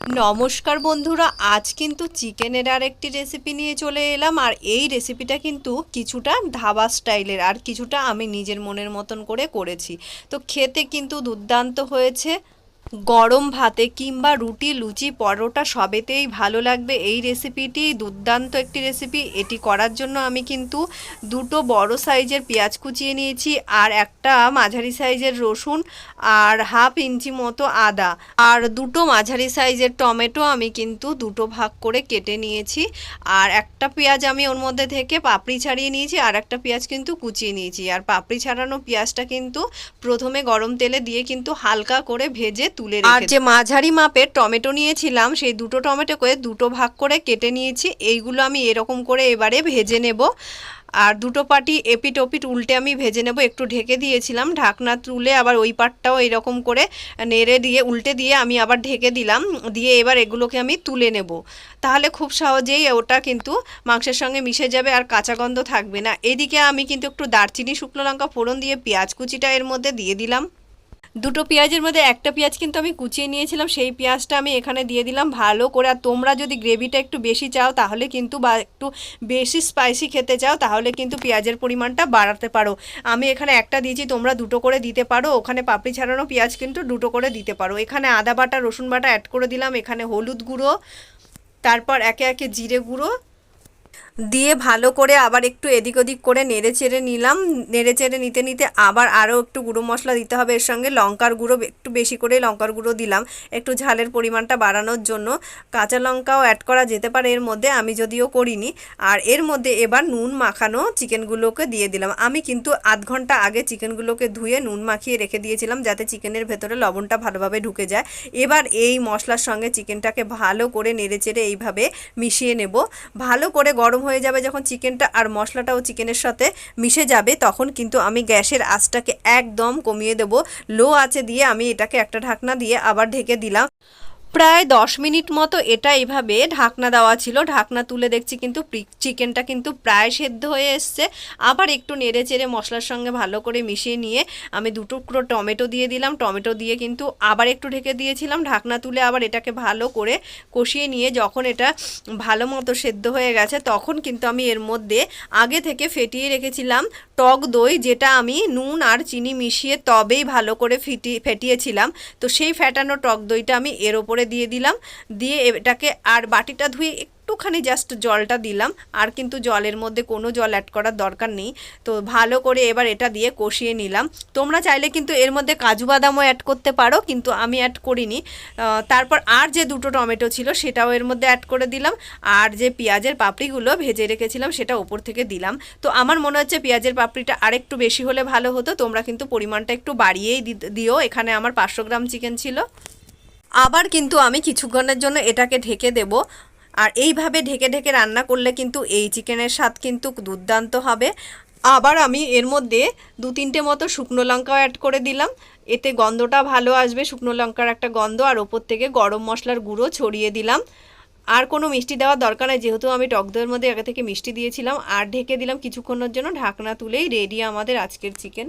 নমস্কার বন্ধুরা, আজ কিন্তু চিকেনের আর একটি রেসিপি নিয়ে চলে এলাম। আর এই রেসিপিটা কিন্তু কিছুটা ধাবা স্টাইলের আর কিছুটা আমি নিজের মনের মতন করে করেছি। তো খেতে কিন্তু দুর্দান্ত হয়েছে। গরম ভাতে কিংবা রুটি, লুচি, পরোটা সবেতেই ভালো লাগবে এই রেসিপিটি। দুর্দান্ত একটি রেসিপি। এটি করার জন্য আমি কিন্তু দুটো বড় সাইজের পেঁয়াজ কুচিয়ে নিয়েছি, আর একটা মাঝারি সাইজের রসুন, আর হাফ ইঞ্চি মতো আদা, আর দুটো মাঝারি সাইজের টমেটো আমি কিন্তু দুটো ভাগ করে কেটে নিয়েছি। আর একটা পেঁয়াজ আমি ওর মধ্যে থেকে পাপড়ি ছাড়িয়ে নিয়েছি, আর একটা পেঁয়াজ কিন্তু কুচিয়ে নিয়েছি। আর পাপড়ি ছাড়ানো পেঁয়াজটা কিন্তু প্রথমে গরম তেলে দিয়ে কিন্তু হালকা করে ভেজে তুলে রেখে, আর যে মাঝারি মাপের টমেটো নিয়েছিলাম সেই দুটো টমেটোকে দুটো ভাগ করে কেটে নিয়েছি। এইগুলো আমি এরকম করে এবারে ভেজে নেব। আর দুটো পাটি এপিট ওপিট উল্টে আমি ভেজে নেব। একটু ঢেকে দিয়েছিলাম, ঢাকনা তুলে আবার ওই পাটটাও এরকম করে নেড়ে দিয়ে উল্টে দিয়ে আমি আবার ঢেকে দিলাম। দিয়ে এবার এগুলোকে আমি তুলে নেব। তাহলে খুব সহজেই ওটা কিন্তু মাংসের সঙ্গে মিশে যাবে আর কাঁচা গন্ধ থাকবে না। এদিকে আমি কিন্তু একটু দারচিনি, শুকনো লঙ্কা ফোড়ন দিয়ে পেঁয়াজ কুচিটা এর মধ্যে দিয়ে দিলাম। দুটো পেঁয়াজের মধ্যে একটা পেঁয়াজ কিন্তু আমি কুচিয়ে নিয়েছিলাম, সেই পেঁয়াজটা আমি এখানে দিয়ে দিলাম ভালো করে। আর তোমরা যদি গ্রেভিটা একটু বেশি চাও তাহলে কিন্তু, বা একটু বেশি স্পাইসি খেতে চাও তাহলে কিন্তু পেঁয়াজের পরিমাণটা বাড়াতে পারো। আমি এখানে একটা দিয়েছি, তোমরা দুটো করে দিতে পারো। ওখানে পাপড়ি ছাড়ানো পেঁয়াজ কিন্তু দুটো করে দিতে পারো। এখানে আদা বাটা, রসুন বাটা অ্যাড করে দিলাম। এখানে হলুদ গুঁড়ো, তারপর একে একে জিরে গুঁড়ো দিয়ে ভালো করে আবার একটু এদিক ওদিক করে নেড়ে চেড়ে নিলাম। নেড়ে চেড়ে নিতে নিতে আবার আরও একটু গুঁড়ো মশলা দিতে হবে এর সঙ্গে। লঙ্কার গুঁড়ো একটু বেশি করে লঙ্কার গুঁড়ো দিলাম একটু ঝালের পরিমাণটা বাড়ানোর জন্য। কাঁচা লঙ্কাও অ্যাড করা যেতে পারে এর মধ্যে, আমি যদিও করিনি। আর এর মধ্যে এবার নুন মাখানো চিকেনগুলোকে দিয়ে দিলাম। আমি কিন্তু আধ ঘন্টা আগে চিকেনগুলোকে ধুয়ে নুন মাখিয়ে রেখে দিয়েছিলাম যাতে চিকেনের ভেতরে লবণটা ভালোভাবে ঢুকে যায়। এবার এই মশলার সঙ্গে চিকেনটাকে ভালো করে নেড়ে চেড়ে এইভাবে মিশিয়ে নেব। ভালো করে গরম হয়ে যাবে যখন চিকেনটা, আর মশলাটাও চিকেনের সাথে মিশে যাবে, তখন কিন্তু আমি গ্যাসের আঁচটাকে একদম কমিয়ে দেব। লো আঁচে দিয়ে আমি এটাকে একটা ঢাকনা দিয়ে আবার ঢেকে দিলাম। প্রায় 10 মিনিট মতো এটা এইভাবে ঢাকনা দেওয়া ছিল। ঢাকনা তুলে দেখছি কিন্তু চিকেনটা কিন্তু প্রায় সেদ্ধ হয়ে এসছে। আবার একটু নেড়ে চেড়ে মশলার সঙ্গে ভালো করে মিশিয়ে নিয়ে আমি দুটো টুকরো টমেটো দিয়ে দিলাম। টমেটো দিয়ে কিন্তু আবার একটু ঢেকে দিয়েছিলাম। ঢাকনা তুলে আবার এটাকে ভালো করে কষিয়ে নিয়ে যখন এটা ভালো মতো সেদ্ধ হয়ে গেছে তখন কিন্তু আমি এর মধ্যে আগে থেকে ফেটিয়ে রেখেছিলাম টক দই, যেটা আমি নুন আর চিনি মিশিয়ে তবেই ভালো করে ফেটিয়েছিলাম। তো সেই ফেটানো টক দইটা আমি এর ওপরে দিয়ে দিলাম। দিয়ে এটাকে আর বাটিটা ধুয়ে একটুখানি জাস্ট জলটা দিলাম, আর কিন্তু জলের মধ্যে কোনো জল অ্যাড করার দরকার নেই। তো ভালো করে এবার এটা দিয়ে কষিয়ে নিলাম। তোমরা চাইলে কিন্তু এর মধ্যে কাজু বাদামও অ্যাড করতে পারো, কিন্তু আমি অ্যাড করিনি। তারপর আর যে দুটো টমেটো ছিল সেটাও এর মধ্যে অ্যাড করে দিলাম, আর যে পেঁয়াজের পাপড়িগুলো ভেজে রেখেছিলাম সেটা ওপর থেকে দিলাম। তো আমার মনে হচ্ছে পেঁয়াজের পাপড়িটা আর একটু বেশি হলে ভালো হতো। তোমরা কিন্তু পরিমাণটা একটু বাড়িয়েই দিও। এখানে আমার 500 গ্রাম চিকেন ছিল। আবার কিন্তু আমি কিছুক্ষণের জন্য এটাকে ঢেকে দেব। আর এইভাবে ঢেকে ঢেকে রান্না করলে কিন্তু এই চিকেনের স্বাদ কিন্তু দুর্দান্ত হবে। আবার আমি এর মধ্যে 2-3টে মতো শুকনো লঙ্কাও অ্যাড করে দিলাম, এতে গন্ধটা ভালো আসবে, শুকনো লঙ্কার একটা গন্ধ। আর ওপর থেকে গরম মশলার গুঁড়ো ছড়িয়ে দিলাম। আর কোনো মিষ্টি দেওয়ার দরকার নেই, যেহেতু আমি টক দইয়ের মধ্যে আগে থেকে মিষ্টি দিয়েছিলাম। আর ঢেকে দিলাম কিছুক্ষণের জন্য। ঢাকনা তুলেই রেডি আমাদের আজকের চিকেন।